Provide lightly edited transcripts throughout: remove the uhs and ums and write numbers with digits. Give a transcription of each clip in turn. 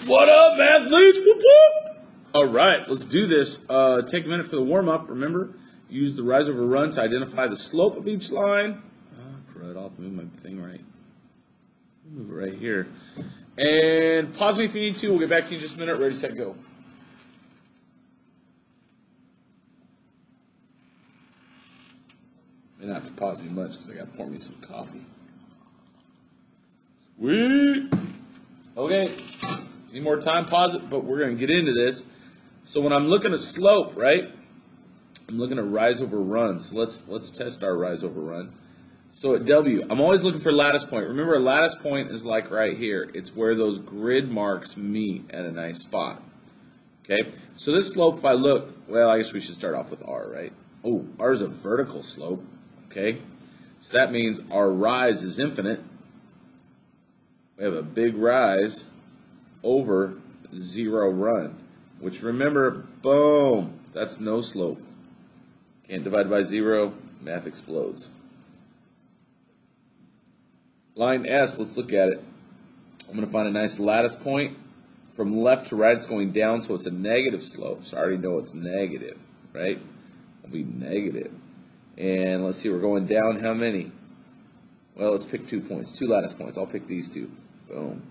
What up, athletes? Whoop, whoop. All right, let's do this. Take a minute for the warm-up. Remember, use the rise over run to identify the slope of each line. Crud, I'll move my thing right. Move it right here. And pause me if you need to. We'll get back to you in just a minute. Ready, set, go. May not have to pause me much because I got to pour me some coffee. Sweet. Okay. Need more time? Pause it, but we're going to get into this. So when I'm looking at slope, right, I'm looking at rise over run. So let's test our rise over run. So at W, I'm always looking for lattice point. Remember, a lattice point is like right here. It's where those grid marks meet at a nice spot. Okay, so this slope, if I look, well, I guess we should start off with R, right? Oh, R is a vertical slope. Okay, so that means our rise is infinite. We have a big rise over zero run, which remember, boom, that's no slope. Can't divide by zero, math explodes. Line S, let's look at it. I'm going to find a nice lattice point. From left to right, it's going down, so it's a negative slope. So I already know it's negative, right? It'll be negative. And let's see, we're going down how many? Well, let's pick 2 points, 2 lattice points. I'll pick these two. Boom.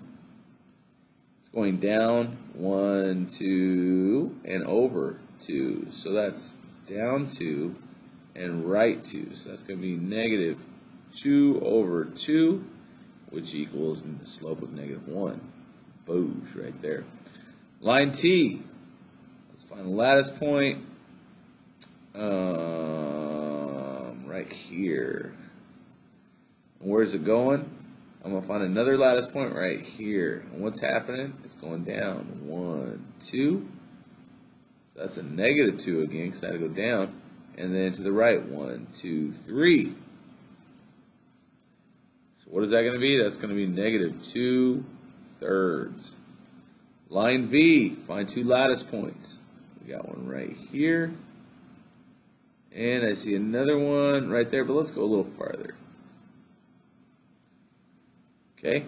It's going down 1, 2, and over 2. So that's down 2 and right 2. So that's going to be negative 2 over 2, which equals the slope of negative 1. Boosh, right there. Line T. Let's find a lattice point right here. And where's it going? I'm going to find another lattice point right here. And what's happening? It's going down. 1, 2. So that's a negative 2 again because I had to go down. And then to the right. 1, 2, 3. So what is that going to be? That's going to be negative 2/3. Line V. Find 2 lattice points. We got one right here. And I see another one right there. But let's go a little farther. Okay,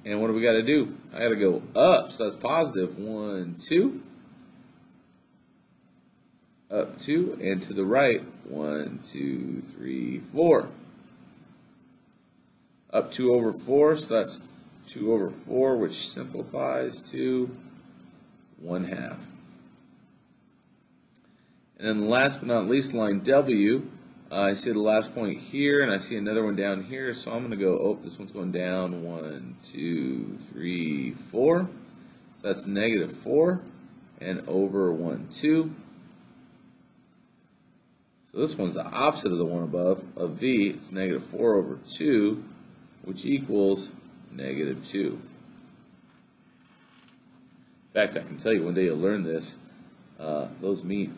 and what do we got to do? I got to go up, so that's positive. 1, 2. Up 2, and to the right. 1, 2, 3, 4. Up 2 over 4, so that's 2 over 4, which simplifies to 1/2. And then last but not least, line W. I see the last point here, and I see another one down here, so I'm going to go, oh, this one's going down, 1, 2, 3, 4. So that's negative 4, and over 1, 2. So this one's the opposite of the one above, of V. It's negative 4 over 2, which equals negative 2. In fact, I can tell you one day you'll learn this. Those meet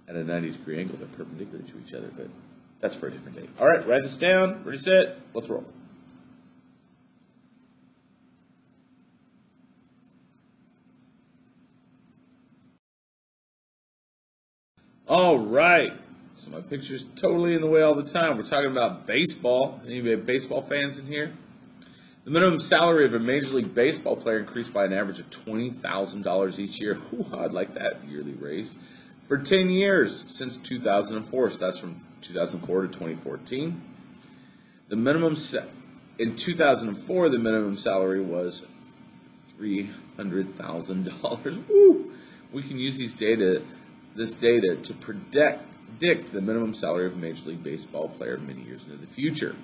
at a 90-degree angle. They're perpendicular to each other, but that's for a different day. All right, write this down. Ready, set, let's roll. All right, so my picture's totally in the way all the time. We're talking about baseball. Anybody baseball fans in here? The minimum salary of a Major League Baseball player increased by an average of $20,000 each year. Ooh, I'd like that yearly raise. For 10 years since 2004, so that's from 2004 to 2014. The minimum in 2004, the minimum salary was $300,000. Woo! We can use this data to predict the minimum salary of a Major League Baseball player many years into the future.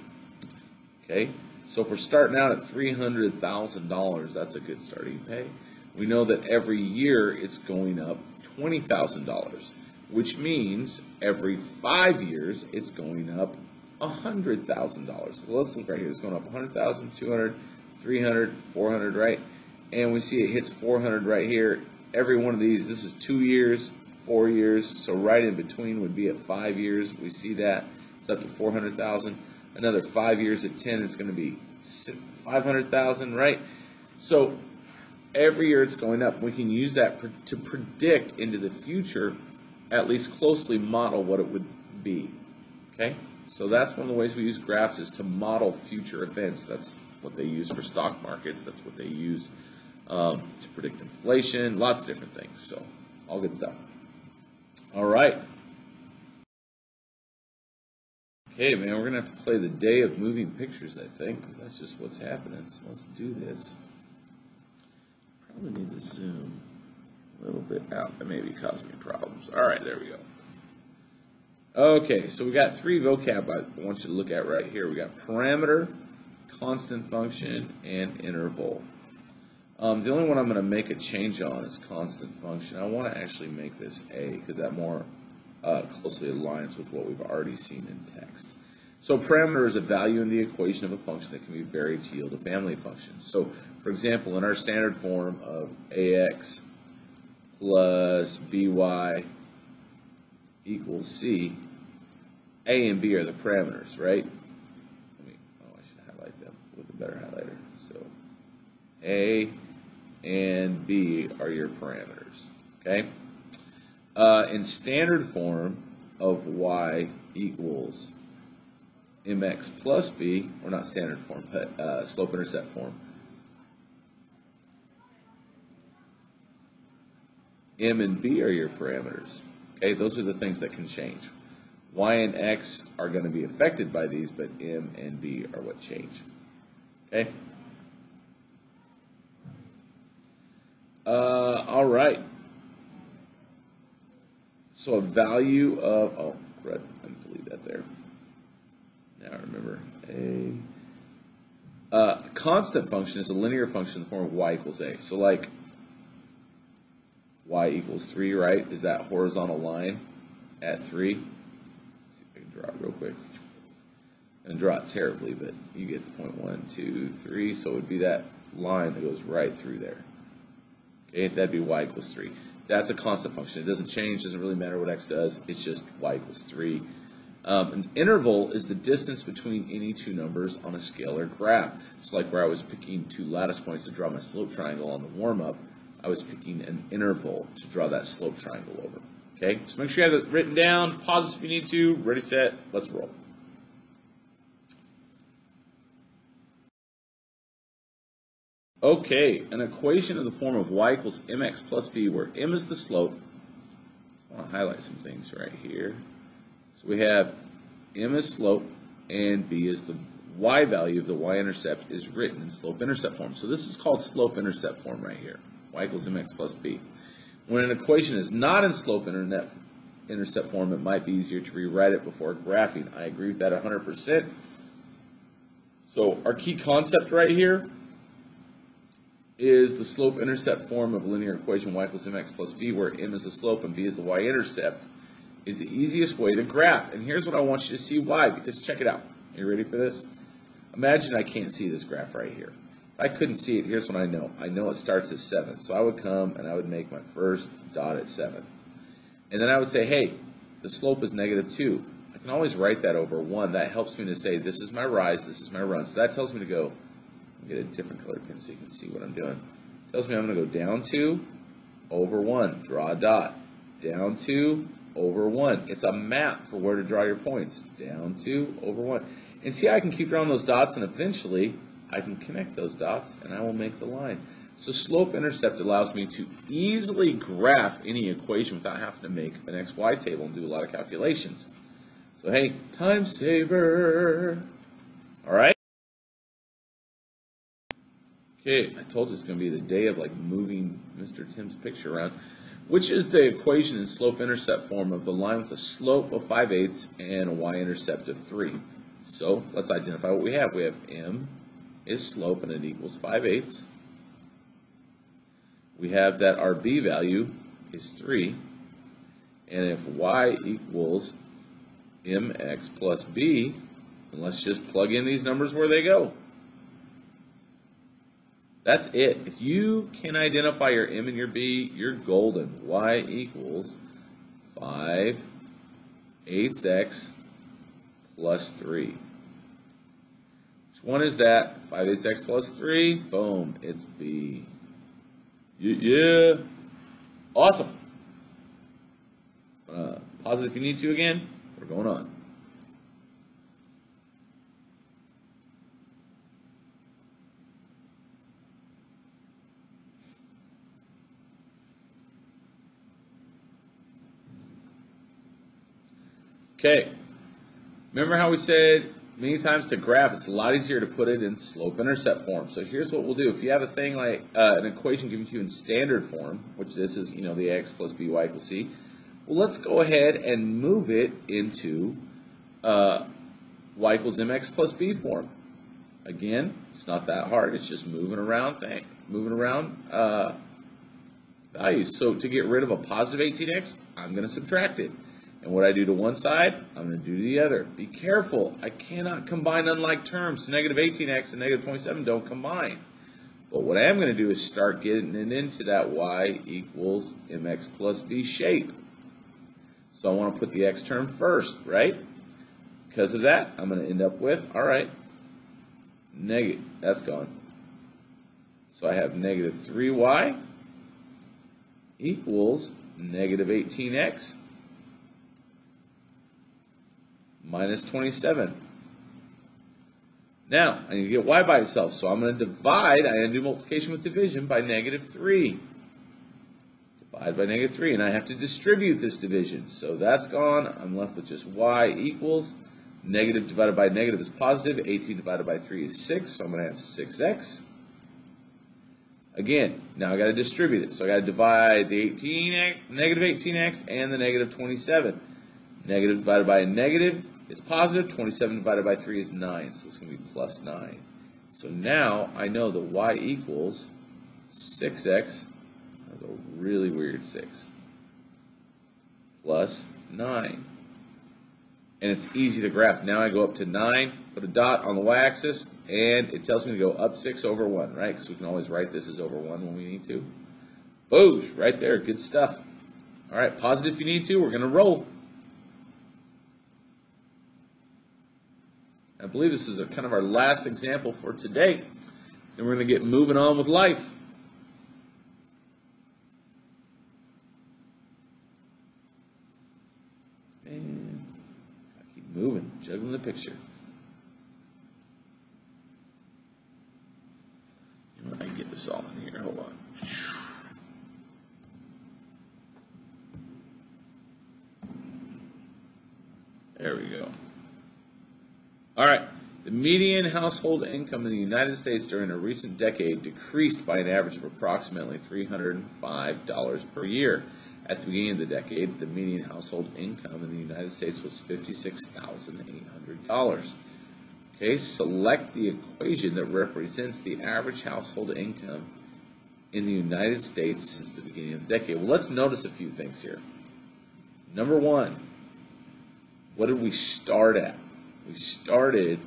Okay, so if we're starting out at $300,000, that's a good starting pay. We know that every year it's going up $20,000, which means every 5 years it's going up $100,000. So let's look right here. It's going up 100,000, 200, 300, 400, right? And we see it hits 400 right here. Every one of these, this is 2 years, 4 years. So right in between would be at 5 years. We see that it's up to 400,000. Another 5 years at 10, it's going to be 500,000, right? So every year it's going up. We can use that to predict into the future, at least closely model what it would be. Okay? So that's one of the ways we use graphs is to model future events. That's what they use for stock markets. That's what they use to predict inflation, lots of different things. So, all good stuff. All right. Okay, man, we're going to have to play the day of moving pictures, I think, because that's just what's happening. So let's do this. Probably need to zoom a little bit out. That maybe cause me problems. All right, there we go. Okay, so we got three vocab I want you to look at right here. We got parameter, constant function, and interval. The only one I'm going to make a change on is constant function. I want to actually make this A because that more closely aligns with what we've already seen in text. So parameter is a value in the equation of a function that can be varied to yield a family of functions. So, for example, in our standard form of AX plus BY equals C, A and B are the parameters, right? I should highlight them with a better highlighter. So A and B are your parameters, okay? In standard form of Y equals mx plus b, or not standard form, but slope-intercept form, m and b are your parameters. Okay, those are the things that can change. Y and x are going to be affected by these, but m and b are what change. Okay? All right. So a value of, oh, red, let me delete that there. Now I remember a constant function is a linear function in the form of y equals a. So like y equals 3, right? Is that horizontal line at 3? Let's see if I can draw it real quick. And draw it terribly, but you get the point 1, 2, 3. So it would be that line that goes right through there. Okay, that'd be y equals 3. That's a constant function. It doesn't change. Doesn't really matter what x does. It's just y equals 3. An interval is the distance between any two numbers on a scalar graph. It's like where I was picking two lattice points to draw my slope triangle on the warm-up. I was picking an interval to draw that slope triangle over. Okay, so make sure you have it written down. Pause if you need to. Ready, set, let's roll. Okay, an equation in the form of y equals mx plus b, where m is the slope. I want to highlight some things right here. So we have m is slope and b is the y value of the y-intercept is written in slope-intercept form. So this is called slope-intercept form right here. Y equals mx plus b. When an equation is not in slope-intercept form, it might be easier to rewrite it before graphing. I agree with that 100%. So our key concept right here is the slope-intercept form of a linear equation y equals mx plus b, where m is the slope and b is the y-intercept, is the easiest way to graph. And here's what I want you to see why, because check it out. Are you ready for this? Imagine I can't see this graph right here. If I couldn't see it, here's what I know. I know it starts at 7. So I would come and I would make my first dot at 7. And then I would say, hey, the slope is -2. I can always write that over 1. That helps me to say this is my rise, this is my run. So that tells me to go, get a different color pen so you can see what I'm doing. It tells me I'm going to go down 2, over 1, draw a dot. Down 2, over 1. It's a map for where to draw your points. Down 2, over 1. And see, I can keep drawing those dots, and eventually I can connect those dots, and I will make the line. So slope-intercept allows me to easily graph any equation without having to make an XY table and do a lot of calculations. So hey, time saver. All right? Okay, I told you it's going to be the day of like moving Mr. Tim's picture around, which is the equation in slope-intercept form of the line with a slope of 5/8 and a y-intercept of 3. So let's identify what we have. We have m is slope and it equals 5/8. We have that our b value is 3. And if y equals mx plus b, then let's just plug in these numbers where they go. That's it. If you can identify your m and your b, you're golden. Y equals 5/8x plus 3. Which one is that? 5/8x plus 3. Boom. It's B. Yeah. Awesome. Pause it if you need to again. We're going on. Okay. Remember how we said many times to graph, it's a lot easier to put it in slope-intercept form. So here's what we'll do. If you have a thing like an equation given to you in standard form, which this is, the ax plus by equals c, well, let's go ahead and move it into y equals mx plus b form. Again, it's not that hard. It's just moving around values. So to get rid of a positive 18x, I'm going to subtract it. And what I do to one side, I'm going to do to the other. Be careful. I cannot combine unlike terms. So negative 18x and negative 27 don't combine. But what I am going to do is start getting it into that y equals mx plus b shape. So I want to put the x term first, right? Because of that, I'm going to end up with, all right, negative. That's gone. So I have negative 3y equals negative 18x minus 27. Now, I need to get y by itself, so I'm going to divide. I'm going to do multiplication with division by negative 3. Divide by negative 3, and I have to distribute this division. So that's gone. I'm left with just y equals negative divided by negative is positive. 18 divided by 3 is 6, so I'm going to have 6x. Again, now I got to distribute it. So I got to divide the negative 18x and the negative 27. Negative divided by a negative is positive. 27 divided by 3 is 9. So it's going to be plus 9. So now I know that y equals 6x. That's a really weird 6. Plus 9. And it's easy to graph. Now I go up to 9, put a dot on the y-axis, and it tells me to go up 6 over 1, right? Because we can always write this as over 1 when we need to. Boosh, right there. Good stuff. All right, pause it if you need to. We're going to roll. I believe this is kind of our last example for today. And we're going to get moving on with life. And I keep moving, juggling the picture. I can get this all in here. Hold on. There we go. All right. The median household income in the United States during a recent decade decreased by an average of approximately $305 per year. At the beginning of the decade, the median household income in the United States was $56,800. Okay, select the equation that represents the average household income in the United States since the beginning of the decade. Well, let's notice a few things here. Number one, what did we start at? We started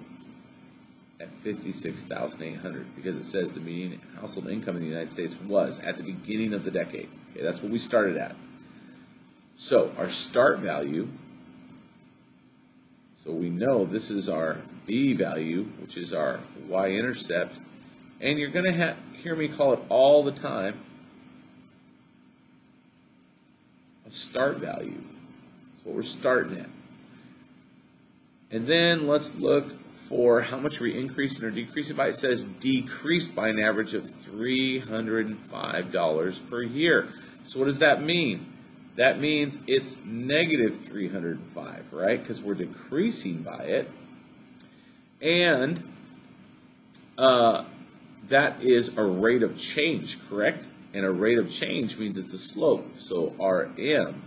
at $56,800 because it says the median household income in the United States was at the beginning of the decade. Okay, that's what we started at. So our start value, so we know this is our B value, which is our y-intercept, and you're going to hear me call it all the time a start value. That's what we're starting at. And then let's look for how much we increasing or decreasing by. It says decreased by an average of $305 per year. So what does that mean? That means it's negative 305, right? Because we're decreasing by it. And that is a rate of change, correct? And a rate of change means it's a slope. So RM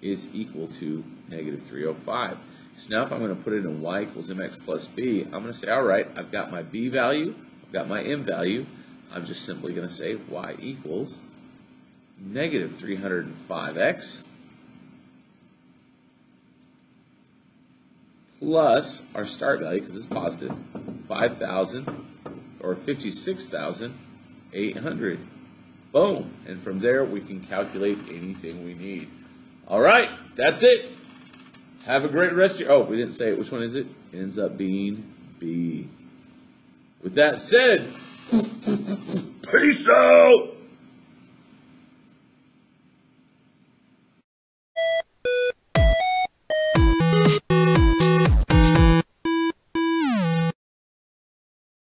is equal to negative 305. So now if I'm going to put it in y equals mx plus b, I'm going to say, all right, I've got my b value, I've got my m value. I'm just simply going to say y equals negative 305x plus our start value, because it's positive, 5,000 or 56,800. Boom. And from there, we can calculate anything we need. All right, that's it. Have a great rest of your... Oh, we didn't say it. Which one is it? It ends up being B. With that said, peace out!